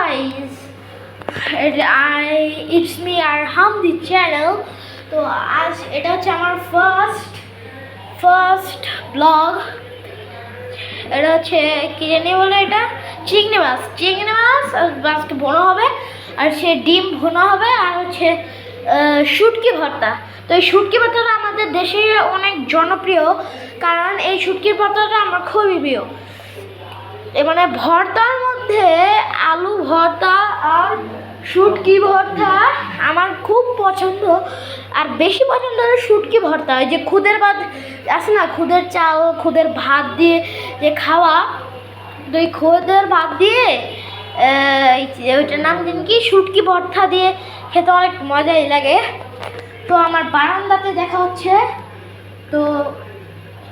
guys, it's me Arham the channel. তো আজ এটা হচ্ছে আমার ফার্স্ট ব্লগ। এটা হচ্ছে কি জানি বলে, এটা চিংড়ি মাছ আজকে ভোনা হবে, আর সে ডিম ভোনা হবে, আর হচ্ছে শুটকি ভর্তা। তো এই শুটকি ভর্তাটা আমাদের দেশে অনেক জনপ্রিয়, কারণ এই শুটকির ভর্তাটা আমার খুবই প্রিয়। মানে ভর্তার মধ্যে আলু ভর্তা আর শুটকি ভর্তা আমার খুব পছন্দ, আর বেশি পছন্দ হলো শুটকি ভর্তা। ওই যে খুদের ভাত আছে না, খুদের চাল, খুদের ভাত দিয়ে যে খাওয়া, তো ওই খুদের ভাত দিয়ে ওইটার নাম দিন কি, শুটকি ভর্তা দিয়ে খেতে অনেক মজাই লাগে। তো আমার বারান্দাতে দেখা হচ্ছে, তো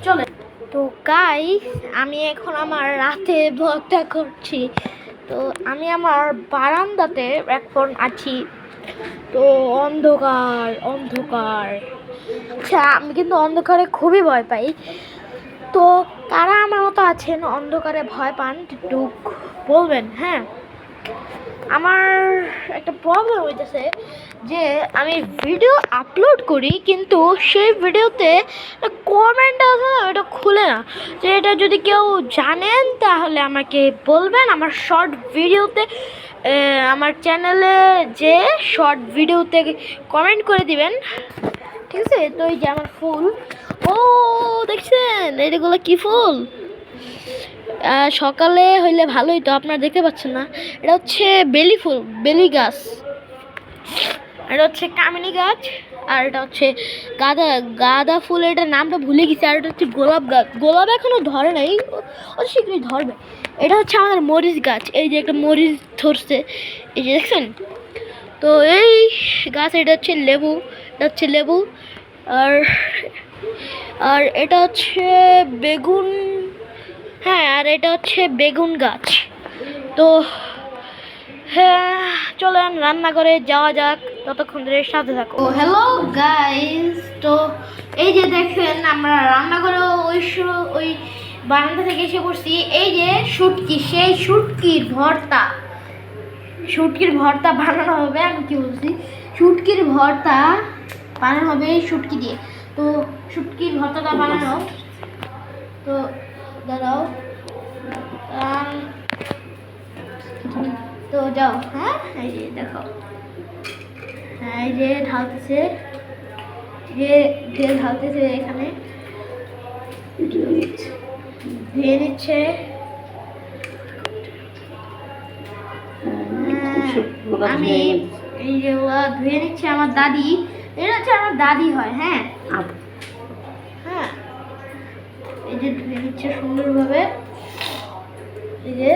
চলে। তো গাইস, আমি এখন আমার রাতে ব্লগটা করছি। তো আমি আমার বারান্দাতে এখন আছি। তো অন্ধকার, আচ্ছা আমি কিন্তু অন্ধকারে খুবই ভয় পাই। তো কারা আমার মতো আছেন অন্ধকারে ভয় পান, একটু বলবেন। হ্যাঁ, আমার একটা প্রবলেম হইতেছে যে আমি ভিডিও আপলোড করি, কিন্তু সেই ভিডিওতে কমেন্ট আছে না, এটা খুলে না। যে এটা যদি কেউ জানেন তাহলে আমাকে বলবেন। আমার শর্ট ভিডিওতে, আমার চ্যানেলে যে শর্ট ভিডিওতে কমেন্ট করে দিবেন, ঠিক আছে? তো এই যে আমার ফুল, ও দেখছেন এইগুলো কি ফুল? সকালে হইলে ভালোই, তো আপনারা দেখতে পাচ্ছেন না। এটা হচ্ছে বেলি ফুল, বেলি গাছ। এটা হচ্ছে কামিনী গাছ, আর এটা হচ্ছে গাঁদা ফুল, এটার নামটা ভুলে গেছি। আর এটা হচ্ছে গোলাপ গাছ। গোলাপ এখনো ধরে নাই, ও শীঘ্রই ধরবে। এটা হচ্ছে আমাদের মরিচ গাছ। এই যে একটা মরিচ ধরছে, এই যে দেখছেন। তো এই গাছ, এটা হচ্ছে লেবু, আর এটা হচ্ছে বেগুন। হ্যাঁ, আর এটা হচ্ছে বেগুন গাছ। তো হ্যাঁ, চলেন রান্না করে যাওয়া যাক, ততক্ষণ ধরে সাথে থাকো। হ্যালো গাইস, তো এই যে দেখেন আমরা রান্না করে ওই বারান্দা থেকে এসে পড়ছি। এই যে শুটকি, সেই শুটকির ভর্তা বানানো হবে। আমি কি বলছি, শুটকির ভর্তা বানানো হবে শুটকি দিয়ে। তো শুটকির ভর্তাটা বানানো, তো দাঁড়াও, তো যাও। হ্যাঁ, এই যে দেখো, হ্যাঁ এই যে ঢালতেছে, এখানে ধুয়ে নিচ্ছে। আমি এই যে ধুয়ে নিচ্ছে আমার দাদি। এটা হচ্ছে আমার দাদি হয়। হ্যাঁ, এই যে ধুয়ে নিচ্ছে সুন্দরভাবে। এই যে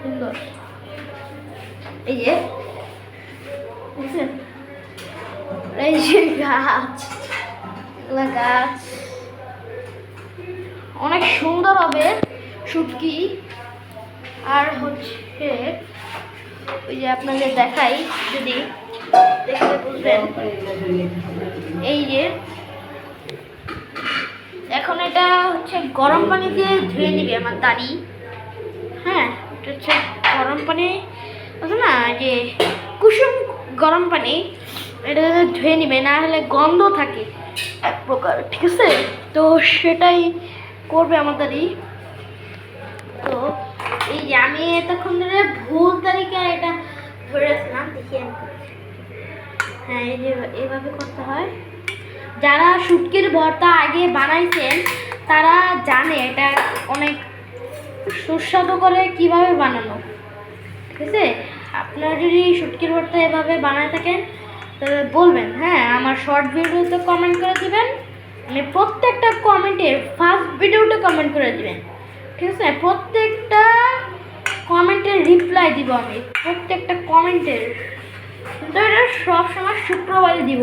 সুন্দর, এই যে এই যে গাছ অনেক সুন্দর হবে শুটকি। আর হচ্ছে ওই যে আপনাদের দেখাই, যদি দেখতে বুঝবেন, এই যে এখন এটা হচ্ছে গরম পানি দিয়ে ধুয়ে নিবে আমার দাদি। হ্যাঁ, এটা হচ্ছে গরম পানি আছে না, যে কুসুম গরম পানি, এটা ধুয়ে নিবে, না হলে গন্ধ থাকে এক প্রকার, ঠিক আছে? তো সেটাই করবে আমার দাদি। তো এই যে আমি এতক্ষণ ধরে ভুল তারিখে এটা ধরে রাখলাম, দেখি আমি। হ্যাঁ, এই যে এইভাবে করতে হয়। যারা শুটকির ভর্তা আগে বানাইছেন তারা জানে এটা অনেক সুস্বাদু করে কিভাবে বানানো, ঠিক আছে? আপনারা যদি শুটকির ভর্তা এভাবে বানায় থাকেন তাহলে বলবেন। হ্যাঁ, আমার শর্ট ভিডিওতে কমেন্ট করে দিবেন। মানে প্রত্যেকটা কমেন্টের ফার্স্ট ভিডিওতে কমেন্ট করে দিবেন, ঠিক আছে? প্রত্যেকটা কমেন্টের রিপ্লাই দিব আমি, প্রত্যেকটা কমেন্টের। কিন্তু এটা সবসময় শুক্রবারই দিব,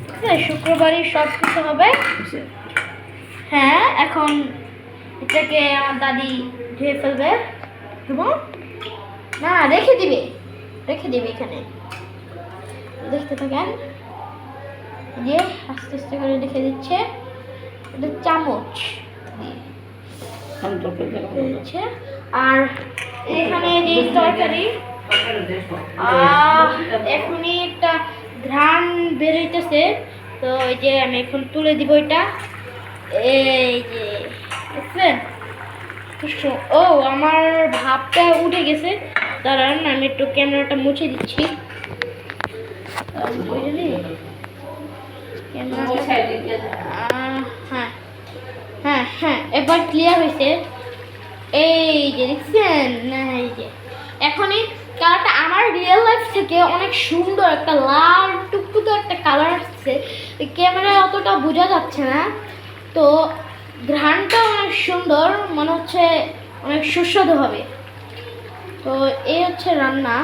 ঠিক আছে? শুক্রবারই সব কিছু হবে। হ্যাঁ, এখন এটাকে আমার দাদি ধুয়ে ফেলবে, না রেখে দিবে এখানে। দেখতে থাকেন, যে আস্তে আস্তে করে রেখে দিচ্ছে। এটা চামচ দিয়ে হচ্ছে। আর এখানে যে তরকারি এখনই একটা ঘ্রাণ বেরোইতেছে, তো এই যে আমি এখন তুলে দিব এটা। এই যে দেখছেন, ও আমার ভাবটা উঠে গেছে, দাঁড়ান আমি একটু ক্যামেরাটা মুছে দিচ্ছি। হ্যাঁ হ্যাঁ হ্যাঁ, এবার ক্লিয়ার হয়েছে। এই যে দেখছেন না, এই যে এখন এই কালারটা আমার রিয়েল লাইফ থেকে অনেক সুন্দর একটা লাল টুকটুকে একটা কালার আসছে, ক্যামেরায় অতটা বোঝা যাচ্ছে না। তো ঘ্রাণটা অনেক সুন্দর, মনে হচ্ছে অনেক সুস্বাদু হবে। তো এই হচ্ছে রান্না,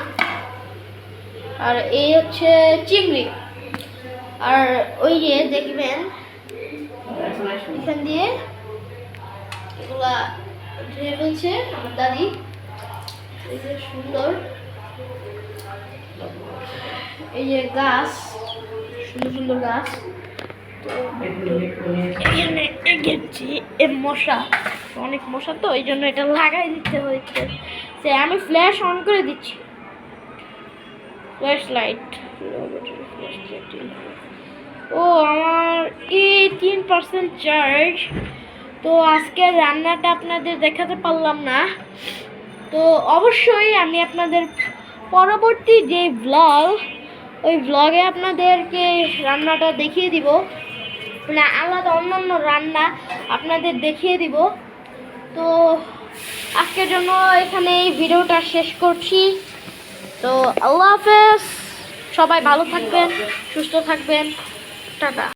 আর এই হচ্ছে চিংড়ি। আর ওই যে দেখবেন এখান দিয়ে এগুলা ধুয়ে ফেলছে আমার দাদি, এই যে সুন্দর। এই যে গাছ, সুন্দর সুন্দর গাছ। মশা, অনেক মশা, তো এই জন্য এটা লাগাই দিতে হয়েছে। আমি ফ্ল্যাশ অন করে দিচ্ছি, ফ্ল্যাশ লাইট। ও আমার এই 3% চার্জ। তো আজকের রান্নাটা আপনাদের দেখাতে পারলাম না, তো অবশ্যই আমি আপনাদের পরবর্তী যে ব্লগ, ওই ব্লগে আপনাদেরকে রান্নাটা দেখিয়ে দিব, মানে আলাদা অন্যান্য রান্না আপনাদের দেখিয়ে দিব। তো আজকের জন্য এখানে এই ভিডিওটা শেষ করছি। তো আল্লাহ হাফেজ, সবাই ভালো থাকবেন, সুস্থ থাকবেন, টাটা।